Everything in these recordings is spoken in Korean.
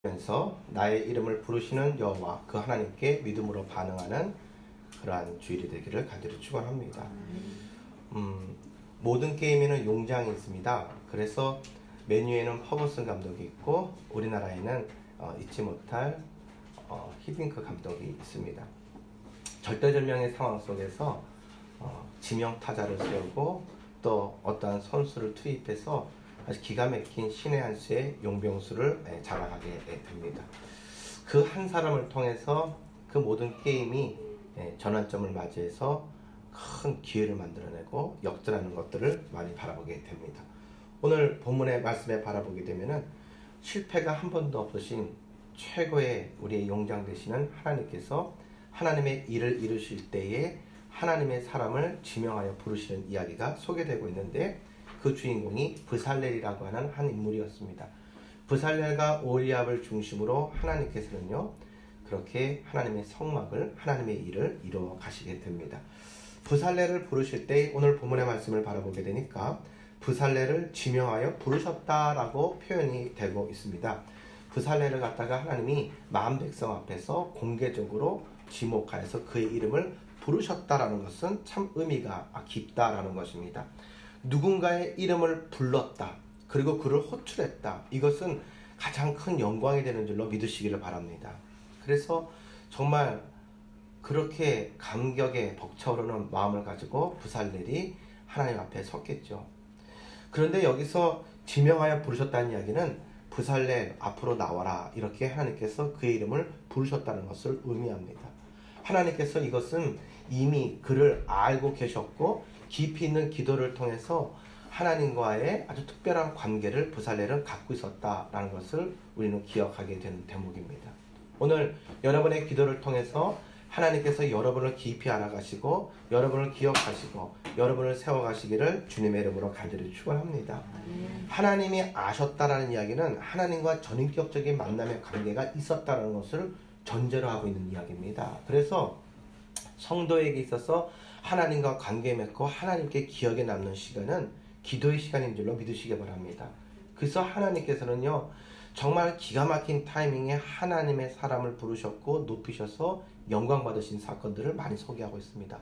면서 나의 이름을 부르시는 여호와 그 하나님께 믿음으로 반응하는 그러한 주일이 되기를 간절히 축원합니다. 모든 게임에는 용장이 있습니다. 그래서 메뉴에는 퍼거슨 감독이 있고 우리나라에는 잊지 못할 히딩크 감독이 있습니다. 절대절명의 상황 속에서 지명 타자를 세우고 또 어떠한 선수를 투입해서 아주 기가 막힌 신의 한 수의 용병수를 자랑하게 됩니다. 그 한 사람을 통해서 그 모든 게임이 전환점을 맞이해서 큰 기회를 만들어내고 역전하는 것들을 많이 바라보게 됩니다. 오늘 본문의 말씀에 바라보게 되면은 실패가 한 번도 없으신 최고의 우리의 용장 되시는 하나님께서 하나님의 일을 이루실 때에 하나님의 사람을 지명하여 부르시는 이야기가 소개되고 있는데 그 주인공이 브살렐이라고 하는 한 인물이었습니다. 브살렐과 오홀리압을 중심으로 하나님께서는요 그렇게 하나님의 성막을 하나님의 일을 이루어 가시게 됩니다. 브살렐을 부르실 때 오늘 본문의 말씀을 바라보게 되니까 브살렐을 지명하여 부르셨다라고 표현이 되고 있습니다. 브살렐을 갖다가 하나님이 만 백성 앞에서 공개적으로 지목하여서 그의 이름을 부르셨다라는 것은 참 의미가 깊다라는 것입니다. 누군가의 이름을 불렀다. 그리고 그를 호출했다. 이것은 가장 큰 영광이 되는 줄로 믿으시기를 바랍니다. 그래서 정말 그렇게 감격에 벅차오르는 마음을 가지고 브살렐이 하나님 앞에 섰겠죠. 그런데 여기서 지명하여 부르셨다는 이야기는 브살렐 앞으로 나와라 이렇게 하나님께서 그의 이름을 부르셨다는 것을 의미합니다. 하나님께서 이것은 이미 그를 알고 계셨고 깊이 있는 기도를 통해서 하나님과의 아주 특별한 관계를 브살렐은 갖고 있었다라는 것을 우리는 기억하게 되는 대목입니다. 오늘 여러분의 기도를 통해서 하나님께서 여러분을 깊이 알아가시고 여러분을 기억하시고 여러분을 세워가시기를 주님의 이름으로 간절히 축원합니다. 하나님이 아셨다라는 이야기는 하나님과 전인격적인 만남의 관계가 있었다는 것을 전제로 하고 있는 이야기입니다. 그래서 성도에게 있어서 하나님과 관계 맺고 하나님께 기억에 남는 시간은 기도의 시간인 줄로 믿으시기 바랍니다. 그래서 하나님께서는요 정말 기가 막힌 타이밍에 하나님의 사람을 부르셨고 높이셔서 영광 받으신 사건들을 많이 소개하고 있습니다.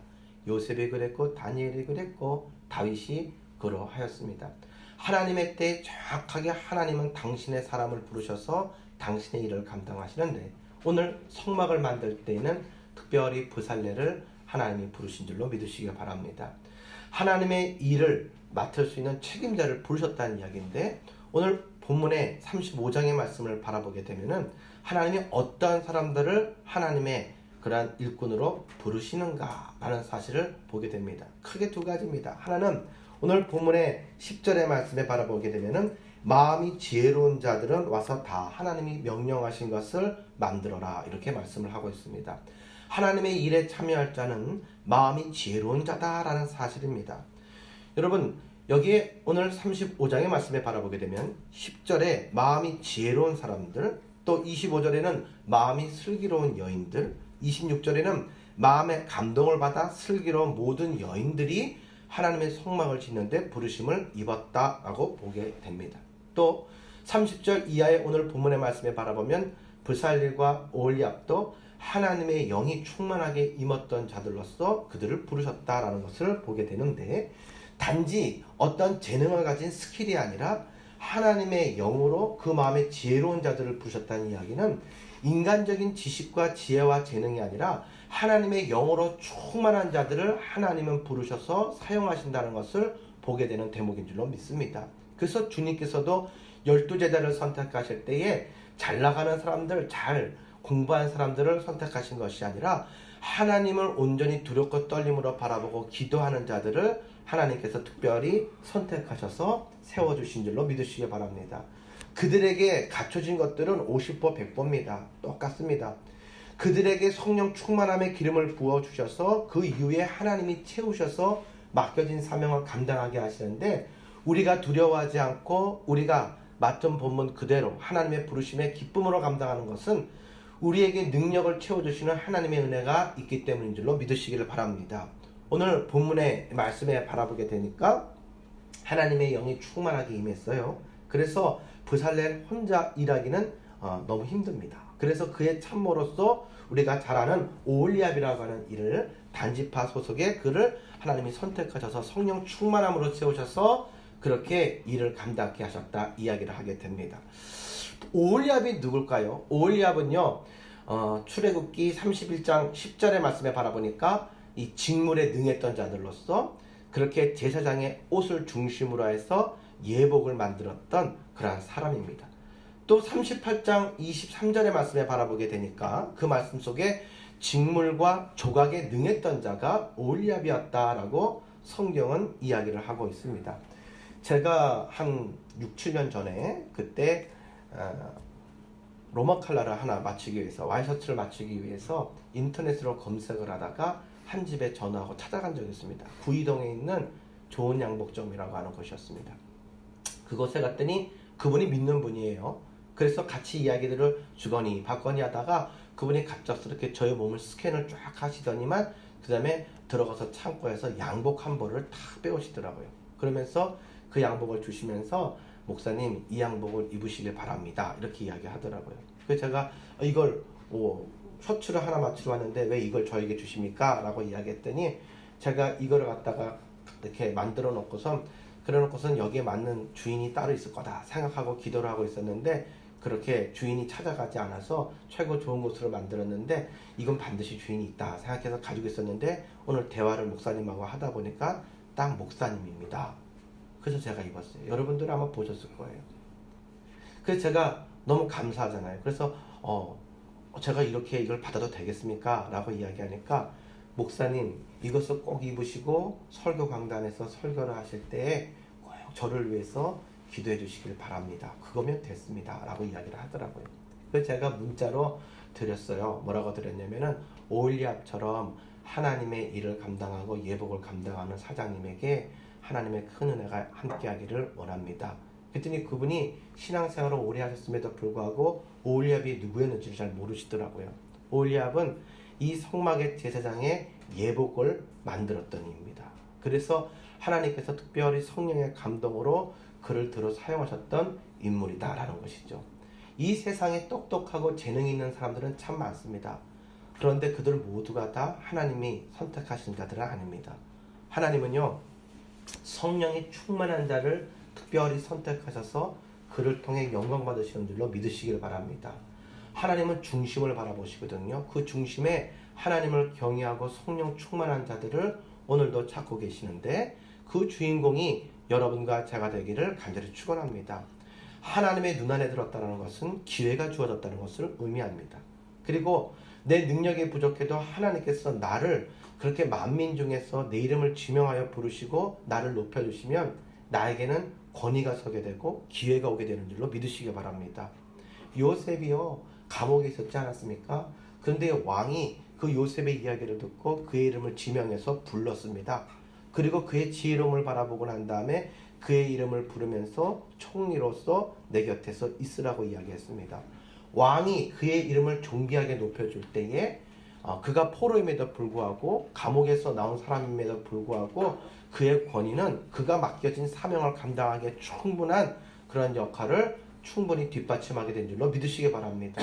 요셉이 그랬고 다니엘이 그랬고 다윗이 그러하였습니다. 하나님의 때에 정확하게 하나님은 당신의 사람을 부르셔서 당신의 일을 감당하시는데 오늘 성막을 만들 때에는 특별히 브살렐을 하나님이 부르신 줄로 믿으시기 바랍니다. 하나님의 일을 맡을 수 있는 책임자를 부르셨다는 이야기인데 오늘 본문의 35장의 말씀을 바라보게 되면은 하나님이 어떠한 사람들을 하나님의 그러한 일꾼으로 부르시는가 라는 사실을 보게 됩니다. 크게 두 가지입니다. 하나는 오늘 본문의 10절의 말씀에 바라보게 되면은 마음이 지혜로운 자들은 와서 다 하나님이 명령하신 것을 만들어라 이렇게 말씀을 하고 있습니다. 하나님의 일에 참여할 자는 마음이 지혜로운 자다라는 사실입니다. 여러분 여기에 오늘 35장의 말씀에 바라보게 되면 10절에 마음이 지혜로운 사람들, 또 25절에는 마음이 슬기로운 여인들, 26절에는 마음의 감동을 받아 슬기로운 모든 여인들이 하나님의 성막을 짓는데 부르심을 입었다라고 보게 됩니다. 또 30절 이하의 오늘 본문의 말씀에 바라보면 브살렐과 오홀리압도 하나님의 영이 충만하게 임했던 자들로서 그들을 부르셨다라는 것을 보게 되는데 단지 어떤 재능을 가진 스킬이 아니라 하나님의 영으로 그 마음에 지혜로운 자들을 부르셨다는 이야기는 인간적인 지식과 지혜와 재능이 아니라 하나님의 영으로 충만한 자들을 하나님은 부르셔서 사용하신다는 것을 보게 되는 대목인 줄로 믿습니다. 그래서 주님께서도 12제자를 선택하실 때에 잘 나가는 사람들, 잘 공부한 사람들을 선택하신 것이 아니라 하나님을 온전히 두렵고 떨림으로 바라보고 기도하는 자들을 하나님께서 특별히 선택하셔서 세워주신 줄로 믿으시기 바랍니다. 그들에게 갖춰진 것들은 50보 100보입니다. 똑같습니다. 그들에게 성령 충만함의 기름을 부어주셔서 그 이후에 하나님이 채우셔서 맡겨진 사명을 감당하게 하시는데 우리가 두려워하지 않고 우리가 맡은 본분 그대로 하나님의 부르심에 기쁨으로 감당하는 것은 우리에게 능력을 채워주시는 하나님의 은혜가 있기 때문인 줄로 믿으시기를 바랍니다. 오늘 본문의 말씀에 바라보게 되니까 하나님의 영이 충만하게 임했어요. 그래서 브살렐 혼자 일하기는 너무 힘듭니다. 그래서 그의 참모로서 우리가 잘 아는 오홀리압이라고 하는 이를 단지파 소속의 그를 하나님이 선택하셔서 성령 충만함으로 세우셔서 그렇게 일을 감당하게 하셨다 이야기를 하게 됩니다. 오홀리압이 누굴까요? 오홀리압은요 출애굽기 31장 10절의 말씀에 바라보니까 이 직물에 능했던 자들로서 그렇게 제사장의 옷을 중심으로 해서 예복을 만들었던 그러한 사람입니다. 또 38장 23절의 말씀에 바라보게 되니까 그 말씀 속에 직물과 조각에 능했던 자가 오홀리압이었다라고 성경은 이야기를 하고 있습니다. 제가 한 6, 7년 전에 그때 로마 칼라를 하나 맞추기 위해서 와이셔츠를 맞추기 위해서 인터넷으로 검색을 하다가 한 집에 전화하고 찾아간 적이 있습니다. 구이동에 있는 좋은 양복점이라고 하는 곳이었습니다. 그곳에 갔더니 그분이 믿는 분이에요. 그래서 같이 이야기들을 주거니 받거니 하다가 그분이 갑작스럽게 저의 몸을 스캔을 쫙 하시더니만 그 다음에 들어가서 창고에서 양복 한 벌을 탁 빼오시더라고요. 그러면서 그 양복을 주시면서 목사님 이 양복을 입으시길 바랍니다 이렇게 이야기하더라고요. 그래서 제가 이걸 셔츠를 하나 맞추러 왔는데 왜 이걸 저에게 주십니까? 라고 이야기했더니 제가 이거를 갖다가 이렇게 만들어 놓고선 여기에 맞는 주인이 따로 있을 거다 생각하고 기도를 하고 있었는데 그렇게 주인이 찾아가지 않아서 최고 좋은 곳으로 만들었는데 이건 반드시 주인이 있다 생각해서 가지고 있었는데 오늘 대화를 목사님하고 하다 보니까 딱 목사님입니다. 그래서 제가 입었어요. 여러분들 아마 보셨을 거예요. 그래서 제가 너무 감사하잖아요. 그래서 제가 이렇게 이걸 받아도 되겠습니까? 라고 이야기하니까 목사님 이것을 꼭 입으시고 설교 강단에서 설교를 하실 때 꼭 저를 위해서 기도해 주시길 바랍니다. 그거면 됐습니다. 라고 이야기를 하더라고요. 그래서 제가 문자로 드렸어요. 뭐라고 드렸냐면은 오홀리압처럼 하나님의 일을 감당하고 예복을 감당하는 사장님에게 하나님의 큰 은혜가 함께하기를 원합니다. 그랬더니 그분이 신앙생활을 오래 하셨음에도 불구하고 오홀리압이 누구였는지를 잘 모르시더라고요. 오홀리압은 이 성막의 제사장의 예복을 만들었던 이입니다. 그래서 하나님께서 특별히 성령의 감동으로 그를 들어 사용하셨던 인물이다라는 것이죠. 이 세상에 똑똑하고 재능이 있는 사람들은 참 많습니다. 그런데 그들 모두가 다 하나님이 선택하신 자들은 아닙니다. 하나님은요 성령이 충만한 자를 특별히 선택하셔서 그를 통해 영광 받으시는 줄로 믿으시길 바랍니다. 하나님은 중심을 바라보시거든요. 그 중심에 하나님을 경외하고 성령 충만한 자들을 오늘도 찾고 계시는데 그 주인공이 여러분과 제가 되기를 간절히 축원합니다. 하나님의 눈 안에 들었다는 것은 기회가 주어졌다는 것을 의미합니다. 그리고 내 능력이 부족해도 하나님께서 나를 그렇게 만민 중에서 내 이름을 지명하여 부르시고 나를 높여주시면 나에게는 권위가 서게 되고 기회가 오게 되는 줄로 믿으시기 바랍니다. 요셉이요 감옥에 있었지 않았습니까? 그런데 왕이 그 요셉의 이야기를 듣고 그의 이름을 지명해서 불렀습니다. 그리고 그의 지혜로움을 바라보고 난 다음에 그의 이름을 부르면서 총리로서 내 곁에서 있으라고 이야기했습니다. 왕이 그의 이름을 존귀하게 높여줄 때에 그가 포로임에도 불구하고 감옥에서 나온 사람임에도 불구하고 그의 권위는 그가 맡겨진 사명을 감당하기에 충분한 그런 역할을 충분히 뒷받침하게 된 줄로 믿으시기 바랍니다.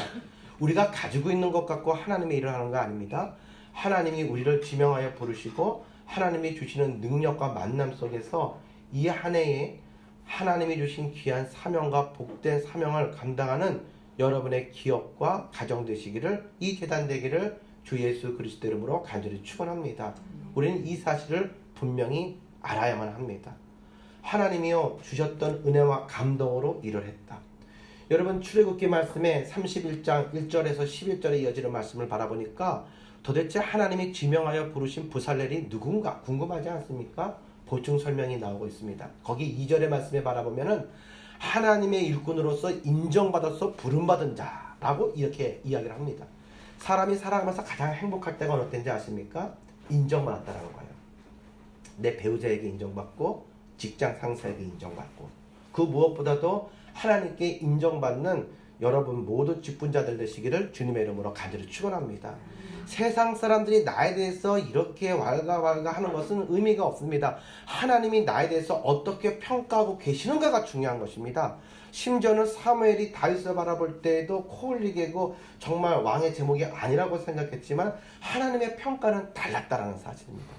우리가 가지고 있는 것 갖고 하나님의 일을 하는 거 아닙니다. 하나님이 우리를 지명하여 부르시고 하나님이 주시는 능력과 만남 속에서 이 한 해에 하나님이 주신 귀한 사명과 복된 사명을 감당하는 여러분의 기업과 가정 되시기를 이 재단 되기를 주 예수 그리스도 이름으로 간절히 축원합니다. 우리는 이 사실을 분명히 알아야만 합니다. 하나님이요 주셨던 은혜와 감동으로 일을 했다. 여러분 출애굽기 말씀에 31장 1절에서 11절에 이어지는 말씀을 바라보니까 도대체 하나님이 지명하여 부르신 부살렐이 누군가 궁금하지 않습니까? 보충 설명이 나오고 있습니다. 거기 2절의 말씀에 바라보면은 하나님의 일꾼으로서 인정받아서 부름받은 자라고 이렇게 이야기를 합니다. 사람이 살아가면서 가장 행복할 때가 어느 때인지 아십니까? 인정받았다는 거예요. 내 배우자에게 인정받고 직장 상사에게 인정받고 그 무엇보다도 하나님께 인정받는 여러분 모두 직분자들 되시기를 주님의 이름으로 간절히 축원합니다. 세상 사람들이 나에 대해서 이렇게 왈가왈가 하는 것은 의미가 없습니다. 하나님이 나에 대해서 어떻게 평가하고 계시는가가 중요한 것입니다. 심지어는 사무엘이 다윗을 바라볼 때에도 코 흘리게고 정말 왕의 제목이 아니라고 생각했지만 하나님의 평가는 달랐다라는 사실입니다.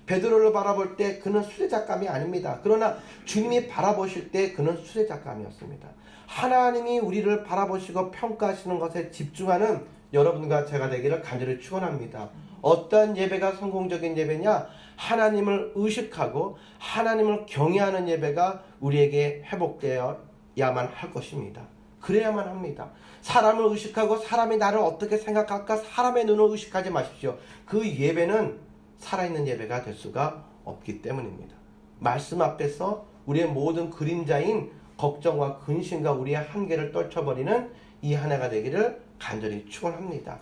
베드로를 바라볼 때 그는 수제작감이 아닙니다. 그러나 주님이 바라보실 때 그는 수제작감이었습니다. 하나님이 우리를 바라보시고 평가하시는 것에 집중하는 여러분과 제가 되기를 간절히 축원합니다. 어떠한 예배가 성공적인 예배냐? 하나님을 의식하고 하나님을 경외하는 예배가 우리에게 회복되어야만 할 것입니다. 그래야만 합니다. 사람을 의식하고 사람이 나를 어떻게 생각할까? 사람의 눈을 의식하지 마십시오. 그 예배는 살아있는 예배가 될 수가 없기 때문입니다. 말씀 앞에서 우리의 모든 그림자인 걱정과 근심과 우리의 한계를 떨쳐버리는 이 한 해가 되기를 간절히 축원합니다.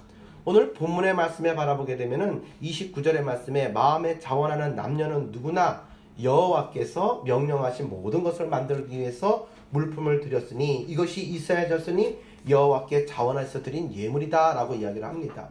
오늘 본문의 말씀에 바라보게 되면은 29절의 말씀에 마음에 자원하는 남녀는 누구나 여호와께서 명령하신 모든 것을 만들기 위해서 물품을 드렸으니 이것이 이스라엘 자손이 여호와께 자원하여서 드린 예물이다 라고 이야기를 합니다.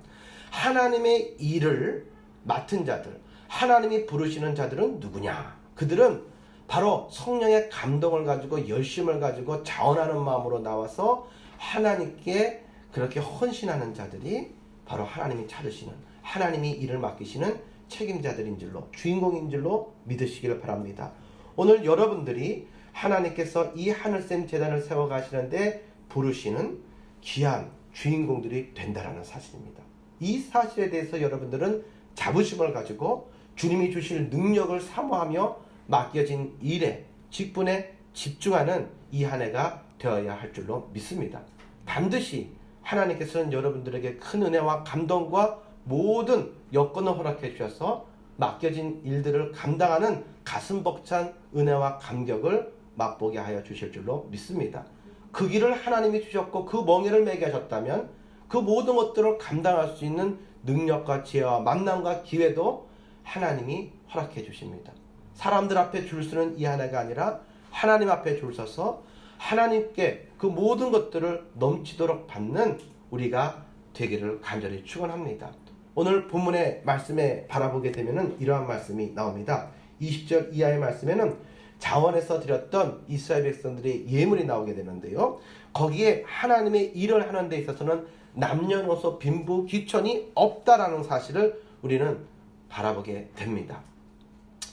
하나님의 일을 맡은 자들, 하나님이 부르시는 자들은 누구냐? 그들은 바로 성령의 감동을 가지고 열심을 가지고 자원하는 마음으로 나와서 하나님께 그렇게 헌신하는 자들이 바로 하나님이 찾으시는, 하나님이 일을 맡기시는 책임자들인 줄로, 주인공인 줄로 믿으시기를 바랍니다. 오늘 여러분들이 하나님께서 이 하늘샘 재단을 세워가시는데 부르시는 귀한 주인공들이 된다라는 사실입니다. 이 사실에 대해서 여러분들은 자부심을 가지고 주님이 주실 능력을 사모하며 맡겨진 일에, 직분에 집중하는 이 한 해가 되어야 할 줄로 믿습니다. 반드시 하나님께서는 여러분들에게 큰 은혜와 감동과 모든 여건을 허락해 주셔서 맡겨진 일들을 감당하는 가슴 벅찬 은혜와 감격을 맛보게 하여 주실 줄로 믿습니다. 그 길을 하나님이 주셨고 그 멍에를 매게 하셨다면 그 모든 것들을 감당할 수 있는 능력과 지혜와 만남과 기회도 하나님이 허락해 주십니다. 사람들 앞에 줄 서는 이 하나가 아니라 하나님 앞에 줄 서서 하나님께 그 모든 것들을 넘치도록 받는 우리가 되기를 간절히 축원합니다. 오늘 본문의 말씀에 바라보게 되면은 이러한 말씀이 나옵니다. 20절 이하의 말씀에는 자원에서 드렸던 이스라엘 백성들의 예물이 나오게 되는데요. 거기에 하나님의 일을 하는 데 있어서는 남녀노소 빈부 귀천이 없다라는 사실을 우리는 바라보게 됩니다.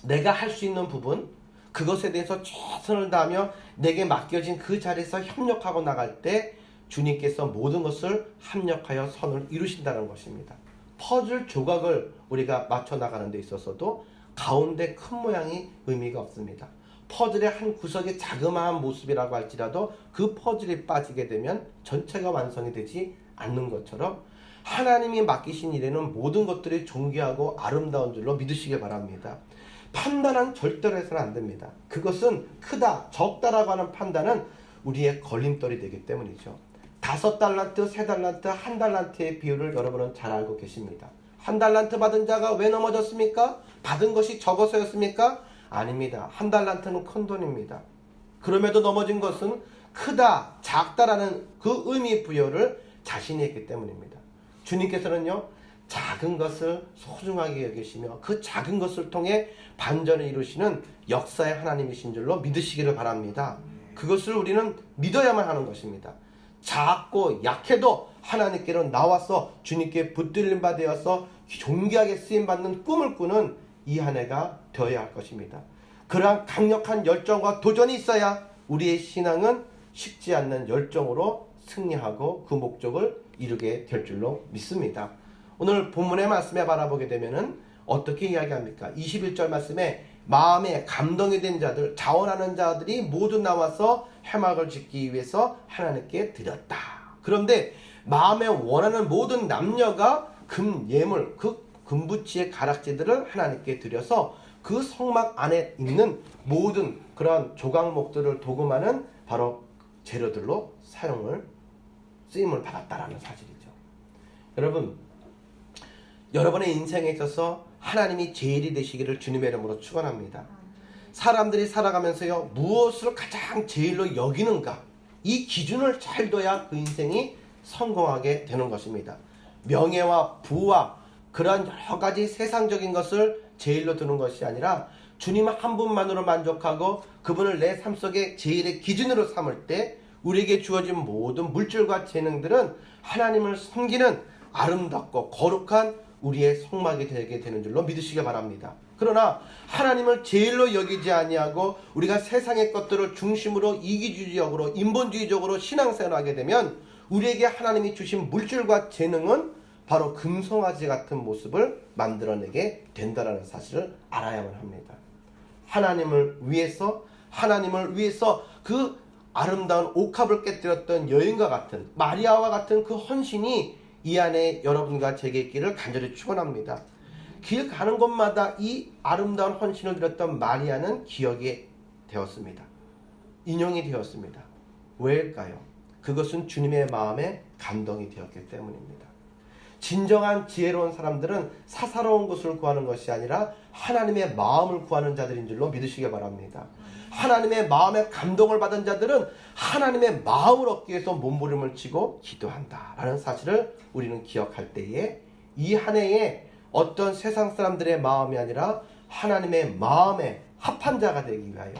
내가 할 수 있는 부분, 그것에 대해서 최선을 다하며 내게 맡겨진 그 자리에서 협력하고 나갈 때 주님께서 모든 것을 합력하여 선을 이루신다는 것입니다. 퍼즐 조각을 우리가 맞춰 나가는 데 있어서도 가운데 큰 모양이 의미가 없습니다. 퍼즐의 한 구석의 자그마한 모습이라고 할지라도 그 퍼즐이 빠지게 되면 전체가 완성이 되지 않는 것처럼 하나님이 맡기신 일에는 모든 것들이 존귀하고 아름다운 줄로 믿으시기 바랍니다. 판단은 절대로 해서는 안 됩니다. 그것은 크다, 적다라고 하는 판단은 우리의 걸림돌이 되기 때문이죠. 5달란트, 3달란트, 1달란트의 비율을 여러분은 잘 알고 계십니다. 1달란트 받은 자가 왜 넘어졌습니까? 받은 것이 적어서였습니까? 아닙니다. 1달란트는 큰 돈입니다. 그럼에도 넘어진 것은 크다, 작다라는 그 의미 부여를 자신이 했기 때문입니다. 주님께서는요, 작은 것을 소중하게 여기시며 그 작은 것을 통해 반전을 이루시는 역사의 하나님이신 줄로 믿으시기를 바랍니다. 그것을 우리는 믿어야만 하는 것입니다. 작고 약해도 하나님께로 나와서 주님께 붙들림 받아서 존귀하게 쓰임받는 꿈을 꾸는 이 한 해가 되어야 할 것입니다. 그러한 강력한 열정과 도전이 있어야 우리의 신앙은 식지 않는 열정으로 승리하고 그 목적을 이루게 될 줄로 믿습니다. 오늘 본문의 말씀에 바라보게 되면은 어떻게 이야기합니까? 21절 말씀에 마음에 감동이 된 자들, 자원하는 자들이 모두 나와서 회막을 짓기 위해서 하나님께 드렸다. 그런데 마음에 원하는 모든 남녀가 금 예물, 그 금부치의 가락지들을 하나님께 드려서 그 성막 안에 있는 모든 그런 조각목들을 도금하는 바로 재료들로 쓰임을 받았다라는 사실이죠. 여러분의 인생에 있어서 하나님이 제일이 되시기를 주님의 이름으로 축원합니다. 사람들이 살아가면서요, 무엇을 가장 제일로 여기는가, 이 기준을 잘 둬야 그 인생이 성공하게 되는 것입니다. 명예와 부와 그런 여러 가지 세상적인 것을 제일로 두는 것이 아니라 주님 한 분만으로 만족하고 그분을 내 삶 속에 제일의 기준으로 삼을 때 우리에게 주어진 모든 물질과 재능들은 하나님을 섬기는 아름답고 거룩한 우리의 성막이 되게 되는 줄로 믿으시기 바랍니다. 그러나 하나님을 제일로 여기지 아니하고 우리가 세상의 것들을 중심으로 이기주의적으로 인본주의적으로 신앙생활하게 되면 우리에게 하나님이 주신 물질과 재능은 바로 금송아지 같은 모습을 만들어내게 된다는 사실을 알아야만 합니다. 하나님을 위해서 그 아름다운 옥합을 깨뜨렸던 여인과 같은 마리아와 같은 그 헌신이 이 안에 여러분과 제게 있기를 간절히 축원합니다. 길 가는 곳마다 이 아름다운 헌신을 드렸던 마리아는 기억이 되었습니다. 인용이 되었습니다. 왜일까요? 그것은 주님의 마음에 감동이 되었기 때문입니다. 진정한 지혜로운 사람들은 사사로운 것을 구하는 것이 아니라 하나님의 마음을 구하는 자들인 줄로 믿으시기 바랍니다. 하나님의 마음에 감동을 받은 자들은 하나님의 마음을 얻기 위해서 몸부림을 치고 기도한다라는 사실을 우리는 기억할 때에 이 한 해에 어떤 세상 사람들의 마음이 아니라 하나님의 마음에 합한 자가 되기 위하여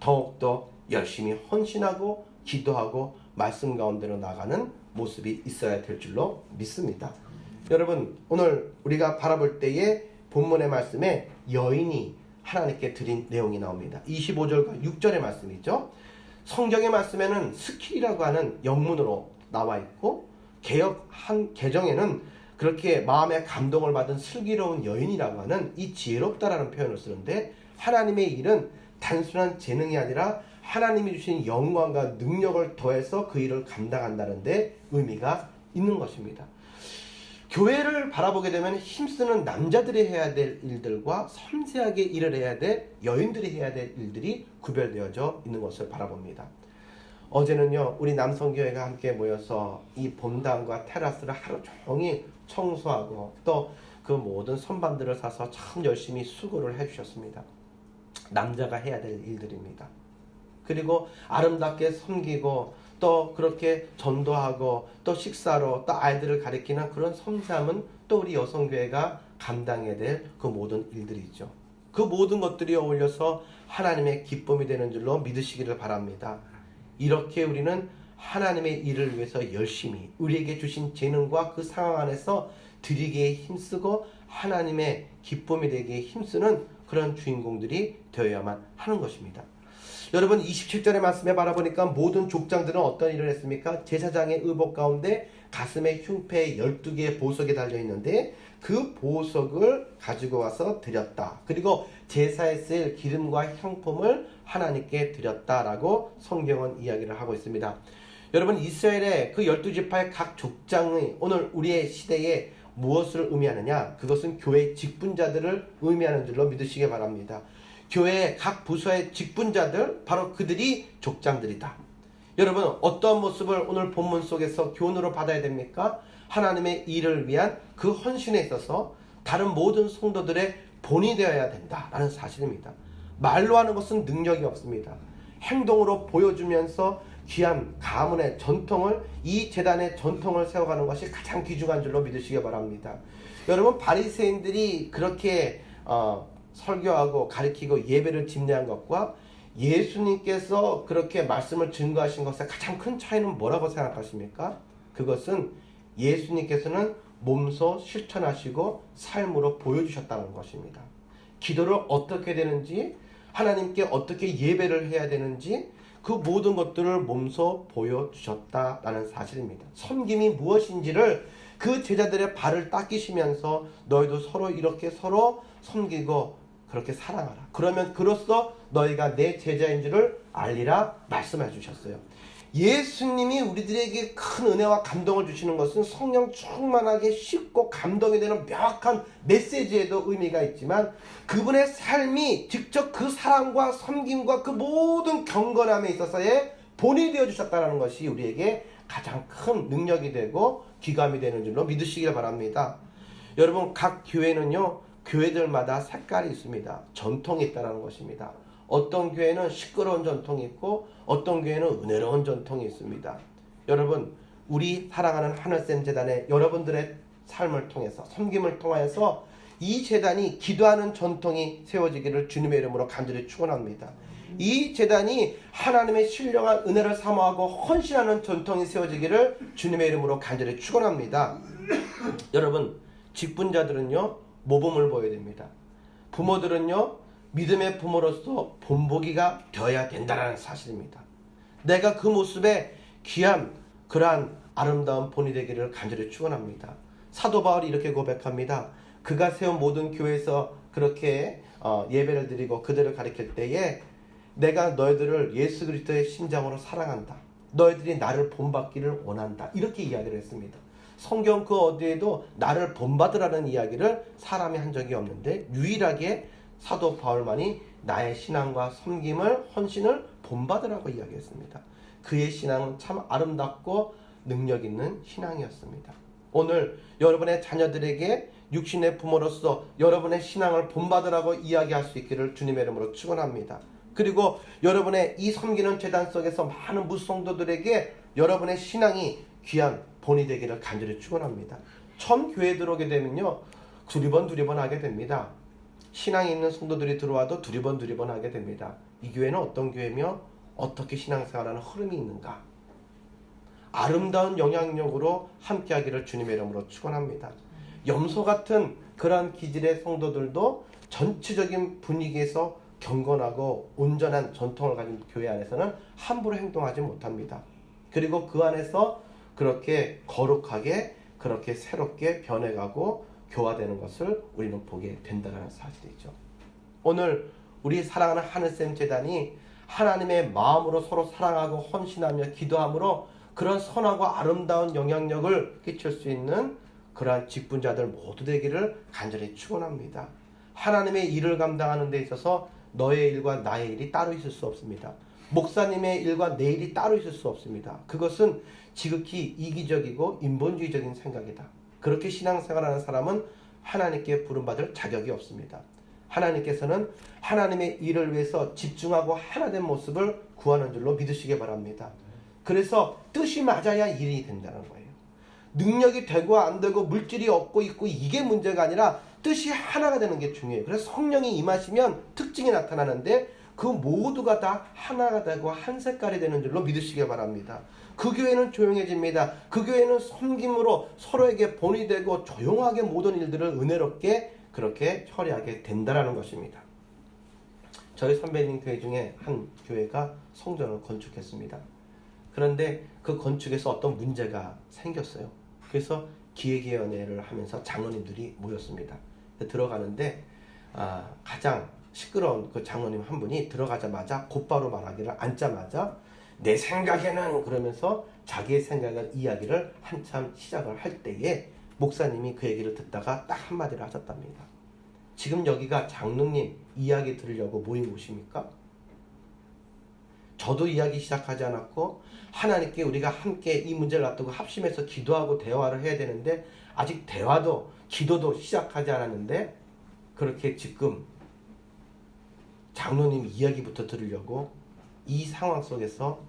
더욱더 열심히 헌신하고 기도하고 말씀 가운데로 나가는 모습이 있어야 될 줄로 믿습니다. 여러분, 오늘 우리가 바라볼 때에 본문의 말씀에 여인이 하나님께 드린 내용이 나옵니다. 25절과 6절의 말씀이죠. 성경의 말씀에는 스킬이라고 하는 영문으로 나와 있고 개역 한 개정에는 그렇게 마음에 감동을 받은 슬기로운 여인이라고 하는 이 지혜롭다라는 표현을 쓰는데, 하나님의 일은 단순한 재능이 아니라 하나님이 주신 영광과 능력을 더해서 그 일을 감당한다는 데 의미가 있는 것입니다. 교회를 바라보게 되면 힘쓰는 남자들이 해야 될 일들과 섬세하게 일을 해야 될 여인들이 해야 될 일들이 구별되어져 있는 것을 바라봅니다. 어제는요, 우리 남성교회가 함께 모여서 이 본당과 테라스를 하루 종일 청소하고 또 그 모든 선반들을 사서 참 열심히 수고를 해주셨습니다. 남자가 해야 될 일들입니다. 그리고 아름답게 섬기고 또 그렇게 전도하고 또 식사로 또 아이들을 가리키는 그런 섬세함은 또 우리 여성교회가 감당해야 될 그 모든 일들이죠. 그 모든 것들이 어울려서 하나님의 기쁨이 되는 줄로 믿으시기를 바랍니다. 이렇게 우리는 하나님의 일을 위해서 열심히 우리에게 주신 재능과 그 상황 안에서 드리기에 힘쓰고 하나님의 기쁨이 되기에 힘쓰는 그런 주인공들이 되어야만 하는 것입니다. 여러분, 27절의 말씀에 바라보니까 모든 족장들은 어떤 일을 했습니까? 제사장의 의복 가운데 가슴에 흉패에 12개의 보석이 달려있는데 그 보석을 가지고 와서 드렸다. 그리고 제사에 쓸 기름과 향품을 하나님께 드렸다라고 성경은 이야기를 하고 있습니다. 여러분, 이스라엘의 그 12지파의 각 족장의 오늘 우리의 시대에 무엇을 의미하느냐? 그것은 교회 직분자들을 의미하는 줄로 믿으시기 바랍니다. 교회의 각 부서의 직분자들, 바로 그들이 족장들이다. 여러분, 어떤 모습을 오늘 본문 속에서 교훈으로 받아야 됩니까? 하나님의 일을 위한 그 헌신에 있어서 다른 모든 성도들의 본이 되어야 된다라는 사실입니다. 말로 하는 것은 능력이 없습니다. 행동으로 보여주면서 귀한 가문의 전통을, 이 제단의 전통을 세워가는 것이 가장 귀중한 줄로 믿으시기 바랍니다. 여러분, 바리새인들이 그렇게 설교하고 가르치고 예배를 집례한 것과 예수님께서 그렇게 말씀을 증거하신 것의 가장 큰 차이는 뭐라고 생각하십니까? 그것은 예수님께서는 몸소 실천하시고 삶으로 보여주셨다는 것입니다. 기도를 어떻게 되는지, 하나님께 어떻게 예배를 해야 되는지 그 모든 것들을 몸소 보여주셨다라는 사실입니다. 섬김이 무엇인지를 그 제자들의 발을 닦이시면서 너희도 서로 이렇게 서로 섬기고 그렇게 사랑하라. 그러면 그로써 너희가 내 제자인 줄을 알리라 말씀해 주셨어요. 예수님이 우리들에게 큰 은혜와 감동을 주시는 것은 성령 충만하게 쉽고 감동이 되는 명확한 메시지에도 의미가 있지만 그분의 삶이 직접 그 사랑과 섬김과 그 모든 경건함에 있어서의 본이 되어주셨다는 것이 우리에게 가장 큰 능력이 되고 귀감이 되는 줄로 믿으시길 바랍니다. 여러분, 각 교회는요, 교회들마다 색깔이 있습니다. 전통이 있다는 것입니다. 어떤 교회는 시끄러운 전통이 있고 어떤 교회는 은혜로운 전통이 있습니다. 여러분, 우리 사랑하는 하늘샘 재단의 여러분들의 삶을 통해서, 섬김을 통해서 이 재단이 기도하는 전통이 세워지기를 주님의 이름으로 간절히 축원합니다. 이 제단이 하나님의 신령한 은혜를 사모하고 헌신하는 전통이 세워지기를 주님의 이름으로 간절히 축원합니다. 여러분, 직분자들은요 모범을 보여야 됩니다. 부모들은요 믿음의 부모로서 본보기가 되어야 된다는 사실입니다. 내가 그 모습에 귀한 그러한 아름다운 본이 되기를 간절히 축원합니다. 사도 바울이 이렇게 고백합니다. 그가 세운 모든 교회에서 그렇게 예배를 드리고 그들을 가리킬 때에 내가 너희들을 예수 그리스도의 심장으로 사랑한다. 너희들이 나를 본받기를 원한다. 이렇게 이야기를 했습니다. 성경 그 어디에도 나를 본받으라는 이야기를 사람이 한 적이 없는데 유일하게 사도 바울만이 나의 신앙과 섬김을 헌신을 본받으라고 이야기했습니다. 그의 신앙은 참 아름답고 능력 있는 신앙이었습니다. 오늘 여러분의 자녀들에게 육신의 부모로서 여러분의 신앙을 본받으라고 이야기할 수 있기를 주님의 이름으로 축원합니다. 그리고 여러분의 이 섬기는 제단 속에서 많은 무성도들에게 여러분의 신앙이 귀한 본이 되기를 간절히 축원합니다. 처음 교회에 들어오게 되면요 두리번 하게 됩니다. 신앙이 있는 성도들이 들어와도 두리번 하게 됩니다. 이 교회는 어떤 교회며 어떻게 신앙생활하는 흐름이 있는가? 아름다운 영향력으로 함께하기를 주님의 이름으로 축원합니다. 염소 같은 그러한 기질의 성도들도 전체적인 분위기에서 경건하고 온전한 전통을 가진 교회 안에서는 함부로 행동하지 못합니다. 그리고 그 안에서 그렇게 거룩하게 그렇게 새롭게 변해가고 교화되는 것을 우리는 보게 된다는 사실이죠. 오늘 우리 사랑하는 하늘샘 재단이 하나님의 마음으로 서로 사랑하고 헌신하며 기도함으로 그런 선하고 아름다운 영향력을 끼칠 수 있는 그러한 직분자들 모두 되기를 간절히 축원합니다. 하나님의 일을 감당하는 데 있어서 너의 일과 나의 일이 따로 있을 수 없습니다. 목사님의 일과 내 일이 따로 있을 수 없습니다. 그것은 지극히 이기적이고 인본주의적인 생각이다. 그렇게 신앙생활하는 사람은 하나님께 부름받을 자격이 없습니다. 하나님께서는 하나님의 일을 위해서 집중하고 하나된 모습을 구하는 줄로 믿으시기 바랍니다. 그래서 뜻이 맞아야 일이 된다는 거예요. 능력이 되고 안 되고 물질이 없고 있고 이게 문제가 아니라 뜻이 하나가 되는 게 중요해요. 그래서 성령이 임하시면 특징이 나타나는데 그 모두가 다 하나가 되고 한 색깔이 되는 줄로 믿으시기 바랍니다. 그 교회는 조용해집니다. 그 교회는 섬김으로 서로에게 본이 되고 조용하게 모든 일들을 은혜롭게 그렇게 처리하게 된다는 것입니다. 저희 선배님 교회 중에 한 교회가 성전을 건축했습니다. 그런데 그 건축에서 어떤 문제가 생겼어요. 그래서 기획위원회를 하면서 장로님들이 모였습니다. 들어가는데 가장 시끄러운 그 장로님 한 분이 들어가자마자 곧바로 말하기를 앉자마자 내 생각에는 그러면서 자기의 생각을 이야기를 한참 시작을 할 때에 목사님이 그 얘기를 듣다가 딱 한마디를 하셨답니다. 지금 여기가 장로님 이야기 들으려고 모인 곳입니까? 저도 이야기 시작하지 않았고 하나님께 우리가 함께 이 문제를 놔두고 합심해서 기도하고 대화를 해야 되는데 아직 대화도 기도도 시작하지 않았는데 그렇게 지금 장로님 이야기부터 들으려고 이 상황 속에서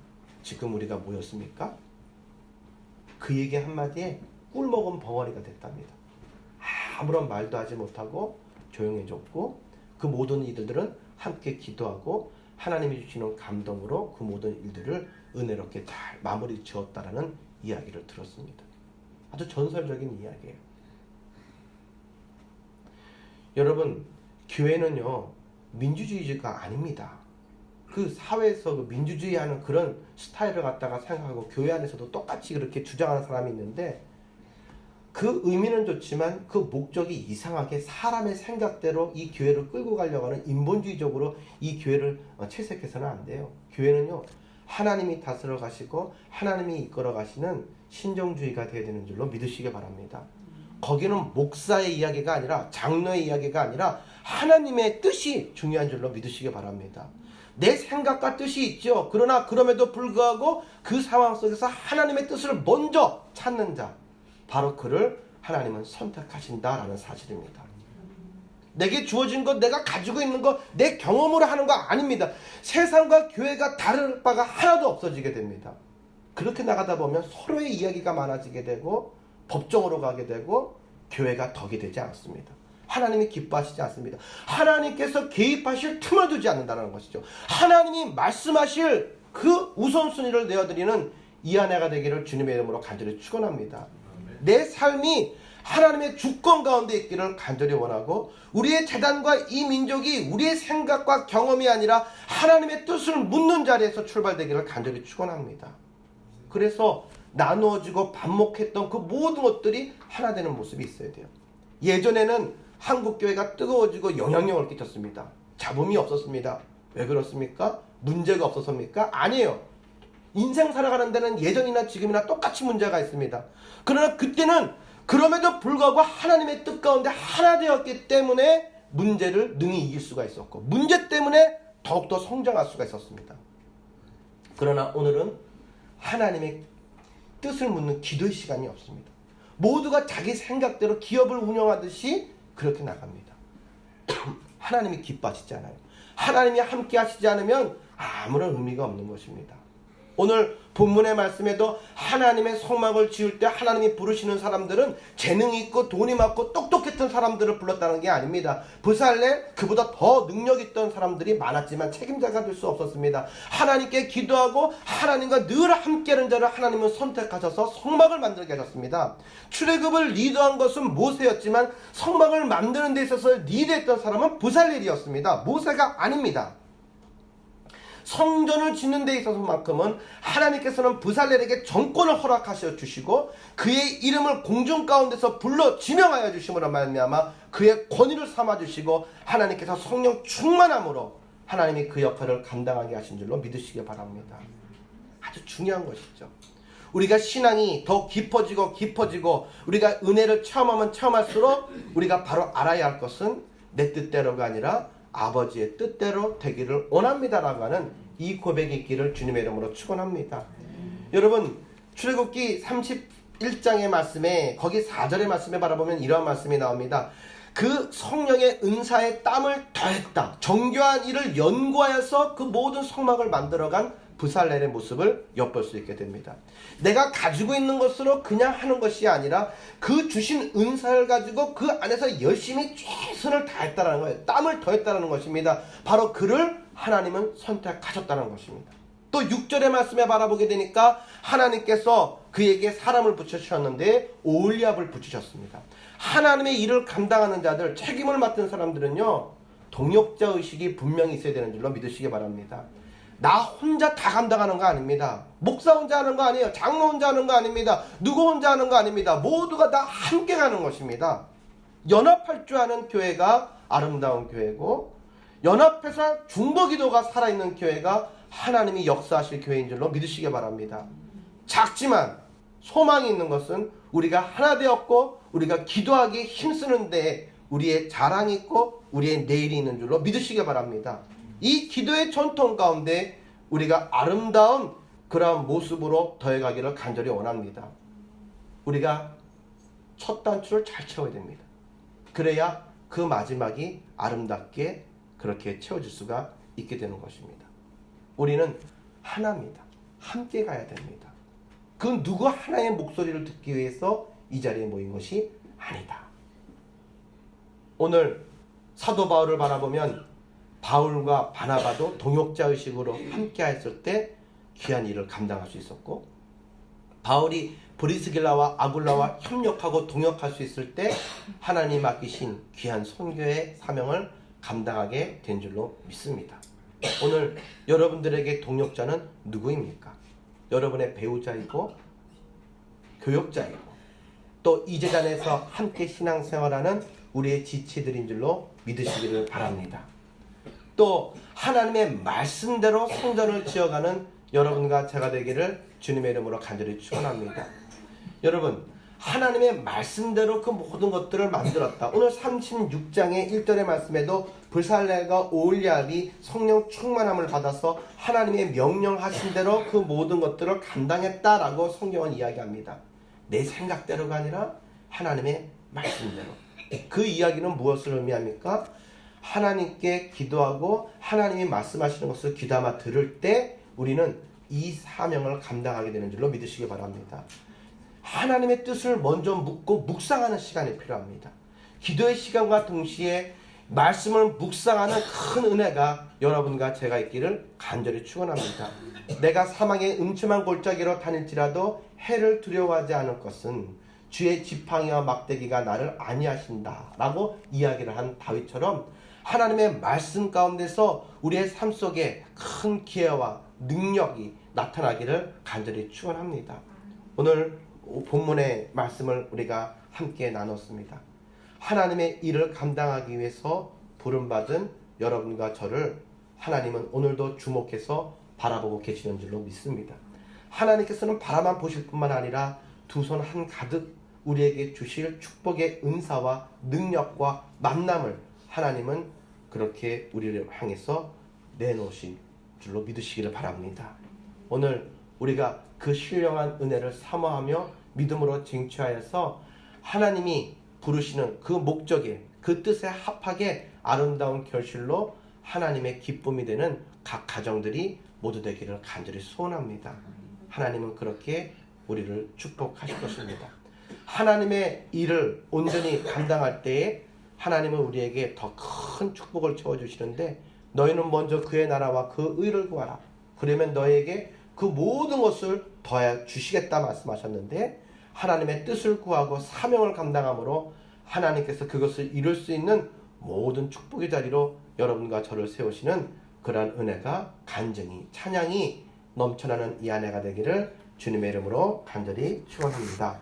지금 우리가 모였습니까? 그 얘기 한마디에 꿀먹은 벙어리가 됐답니다. 아무런 말도 하지 못하고 조용해졌고 그 모든 이들은 함께 기도하고 하나님이 주시는 감동으로 그 모든 일들을 은혜롭게 잘 마무리 지었다라는 이야기를 들었습니다. 아주 전설적인 이야기예요. 여러분, 교회는요 민주주의가 아닙니다. 그 사회에서 그 민주주의하는 그런 스타일을 갖다가 생각하고 교회 안에서도 똑같이 그렇게 주장하는 사람이 있는데 그 의미는 좋지만 그 목적이 이상하게 사람의 생각대로 이 교회를 끌고 가려고 하는 인본주의적으로 이 교회를 채색해서는 안 돼요. 교회는요 하나님이 다스려 가시고 하나님이 이끌어 가시는 신정주의가 되어야 되는 줄로 믿으시기 바랍니다. 거기는 목사의 이야기가 아니라 장로의 이야기가 아니라 하나님의 뜻이 중요한 줄로 믿으시기 바랍니다. 내 생각과 뜻이 있죠. 그러나 그럼에도 불구하고 그 상황 속에서 하나님의 뜻을 먼저 찾는 자, 바로 그를 하나님은 선택하신다라는 사실입니다. 내게 주어진 것, 내가 가지고 있는 것, 내 경험으로 하는 거 아닙니다. 세상과 교회가 다를 바가 하나도 없어지게 됩니다. 그렇게 나가다 보면 서로의 이야기가 많아지게 되고 법정으로 가게 되고 교회가 덕이 되지 않습니다. 하나님이 기뻐하시지 않습니다. 하나님께서 개입하실 틈을 두지 않는다는 것이죠. 하나님이 말씀하실 그 우선순위를 내어드리는 이 한 해가 되기를 주님의 이름으로 간절히 축원합니다. 내 삶이 하나님의 주권 가운데 있기를 간절히 원하고, 우리의 재단과 이 민족이 우리의 생각과 경험이 아니라 하나님의 뜻을 묻는 자리에서 출발되기를 간절히 축원합니다. 그래서 나누어지고 반목했던 그 모든 것들이 하나 되는 모습이 있어야 돼요. 예전에는 한국교회가 뜨거워지고 영향력을 끼쳤습니다. 잡음이 없었습니다. 왜 그렇습니까? 문제가 없어서입니까? 아니에요. 인생 살아가는 데는 예전이나 지금이나 똑같이 문제가 있습니다. 그러나 그때는 그럼에도 불구하고 하나님의 뜻 가운데 하나 되었기 때문에 문제를 능히 이길 수가 있었고, 문제 때문에 더욱더 성장할 수가 있었습니다. 그러나 오늘은 하나님의 뜻을 묻는 기도의 시간이 없습니다. 모두가 자기 생각대로 기업을 운영하듯이 그렇게 나갑니다. 하나님이 기뻐하시지 않아요. 하나님이 함께 하시지 않으면 아무런 의미가 없는 것입니다. 오늘 본문의 말씀에도 하나님의 성막을 지을 때 하나님이 부르시는 사람들은 재능이 있고 돈이 많고 똑똑했던 사람들을 불렀다는 게 아닙니다. 부살렐, 그보다 더 능력 있던 사람들이 많았지만 책임자가 될 수 없었습니다. 하나님께 기도하고 하나님과 늘 함께하는 자를 하나님은 선택하셔서 성막을 만들게 하셨습니다. 출애굽을 리더한 것은 모세였지만 성막을 만드는 데 있어서 리드했던 사람은 부살렐이었습니다. 모세가 아닙니다. 성전을 짓는 데 있어서만큼은 하나님께서는 부살렐에게 정권을 허락하셔 주시고 그의 이름을 공중 가운데서 불러 지명하여 주심으로 말미암아 그의 권위를 삼아 주시고 하나님께서 성령 충만함으로 하나님이 그 역할을 감당하게 하신 줄로 믿으시기 바랍니다. 아주 중요한 것이죠. 우리가 신앙이 더 깊어지고 우리가 은혜를 체험하면 체험할수록 우리가 바로 알아야 할 것은 내 뜻대로가 아니라 아버지의 뜻대로 되기를 원합니다라고 하는 이 고백이 있기를 주님의 이름으로 축원합니다. 여러분, 출애굽기 31장의 말씀에 거기 4절의 말씀에 바라보면 이러한 말씀이 나옵니다. 그 성령의 은사에 땀을 더했다. 정교한 일을 연구하여서 그 모든 성막을 만들어간 부살렐의 모습을 엿볼 수 있게 됩니다. 내가 가지고 있는 것으로 그냥 하는 것이 아니라 그 주신 은사를 가지고 그 안에서 열심히 최선을 다했다는 거예요. 땀을 더했다는 것입니다. 바로 그를 하나님은 선택하셨다는 것입니다. 또 6절의 말씀에 바라보게 되니까 하나님께서 그에게 사람을 붙여주셨는데 오홀리압을 붙이셨습니다. 하나님의 일을 감당하는 자들, 책임을 맡은 사람들은요, 동역자 의식이 분명히 있어야 되는 줄로 믿으시기 바랍니다. 나 혼자 다 감당하는 거 아닙니다. 목사 혼자 하는 거 아니에요. 장로 혼자 하는 거 아닙니다. 누구 혼자 하는 거 아닙니다. 모두가 다 함께 가는 것입니다. 연합할 줄 아는 교회가 아름다운 교회고, 연합해서 중보기도가 살아있는 교회가 하나님이 역사하실 교회인 줄로 믿으시기 바랍니다. 작지만 소망이 있는 것은 우리가 하나 되었고 우리가 기도하기에 힘쓰는데 우리의 자랑이 있고 우리의 내일이 있는 줄로 믿으시기 바랍니다. 이 기도의 전통 가운데 우리가 아름다운 그러한 모습으로 더해가기를 간절히 원합니다. 우리가 첫 단추를 잘 채워야 됩니다. 그래야 그 마지막이 아름답게 그렇게 채워질 수가 있게 되는 것입니다. 우리는 하나입니다. 함께 가야 됩니다. 그 누구 하나의 목소리를 듣기 위해서 이 자리에 모인 것이 아니다. 오늘 사도 바울을 바라보면 바울과 바나바도 동역자 의식으로 함께 했을 때 귀한 일을 감당할 수 있었고, 바울이 브리스길라와 아굴라와 협력하고 동역할 수 있을 때 하나님 맡기신 귀한 선교의 사명을 감당하게 된 줄로 믿습니다. 오늘 여러분들에게 동역자는 누구입니까? 여러분의 배우자이고 교역자이고 또 이 재단에서 함께 신앙생활하는 우리의 지체들인 줄로 믿으시기를 바랍니다. 또 하나님의 말씀대로 성전을 지어가는 여러분과 제가 되기를 주님의 이름으로 간절히 축원합니다. 여러분, 하나님의 말씀대로 그 모든 것들을 만들었다. 오늘 36장의 1절의 말씀에도 부살렐과 오홀리압이 성령 충만함을 받아서 하나님의 명령하신 대로 그 모든 것들을 감당했다라고 성경은 이야기합니다. 내 생각대로가 아니라 하나님의 말씀대로. 그 이야기는 무엇을 의미합니까? 하나님께 기도하고 하나님이 말씀하시는 것을 귀담아 들을 때 우리는 이 사명을 감당하게 되는 줄로 믿으시기 바랍니다. 하나님의 뜻을 먼저 묻고 묵상하는 시간이 필요합니다. 기도의 시간과 동시에 말씀을 묵상하는 큰 은혜가 여러분과 제가 있기를 간절히 축원합니다. 내가 사망의 음침한 골짜기로 다닐지라도 해를 두려워하지 않을 것은 주의 지팡이와 막대기가 나를 안위하신다 라고 이야기를 한 다윗처럼 하나님의 말씀 가운데서 우리의 삶 속에 큰 기회와 능력이 나타나기를 간절히 축원합니다. 오늘 본문의 말씀을 우리가 함께 나눴습니다. 하나님의 일을 감당하기 위해서 부름받은 여러분과 저를 하나님은 오늘도 주목해서 바라보고 계시는 줄로 믿습니다. 하나님께서는 바라만 보실 뿐만 아니라 두 손 한가득 우리에게 주실 축복의 은사와 능력과 만남을 하나님은 그렇게 우리를 향해서 내놓으신 줄로 믿으시기를 바랍니다. 오늘 우리가 그 신령한 은혜를 사모하며 믿음으로 쟁취하여서 하나님이 부르시는 그 목적에 그 뜻에 합하게 아름다운 결실로 하나님의 기쁨이 되는 각 가정들이 모두 되기를 간절히 소원합니다. 하나님은 그렇게 우리를 축복하실 것입니다. 하나님의 일을 온전히 감당할 때에 하나님은 우리에게 더 큰 축복을 채워주시는데 너희는 먼저 그의 나라와 그 의를 구하라. 그러면 너희에게 그 모든 것을 더해 주시겠다 말씀하셨는데 하나님의 뜻을 구하고 사명을 감당함으로 하나님께서 그것을 이룰 수 있는 모든 축복의 자리로 여러분과 저를 세우시는 그러한 은혜가 간증이 찬양이 넘쳐나는 이 한 해가 되기를 주님의 이름으로 간절히 축원합니다.